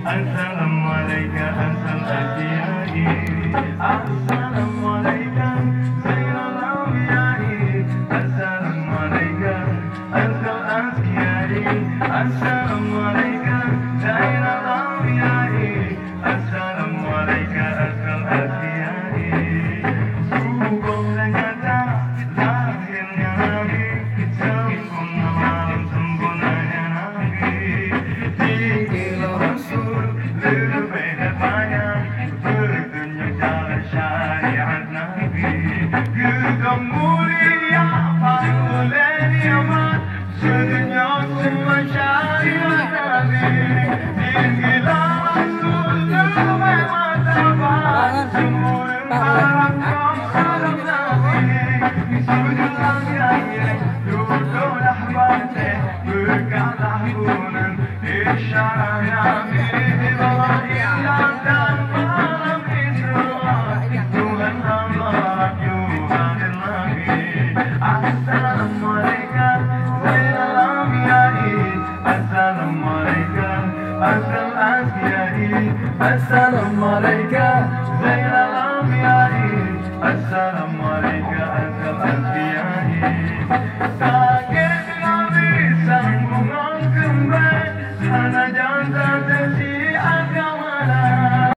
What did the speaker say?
Assalamu alayka asal asiyai. Assalamu alayka sayyidal awliyai. Assalamu alayka asal asiyai. Assalamu alayka sayyidal awliyai. Assalamu alayka asal asiyai. Subuh dan nyata lahirnya Nabi, sempurna malam sempurnanya Nabi. Tinggilah Rasul berbeda banyak, bertunjuk jalan syariat Nabi. Gegap mulia oleh nikmat, sedunia semua syariat Nabi. Tinggilah Rasul bermata martabat, semua harapkan salam Nabi. Sujudlah kiai, duduklah batik, berkatlah bulan, isyarat Nabi. Di bawah indah dan malam Isra, Tuhan Allah hadir lagi. Assalamu alayka sayyidal anbiya'i. Assalamu alayka asal asya'i. Assalamu alayka sayyidal anbiya'i. Assalamu alayka asal asya'i.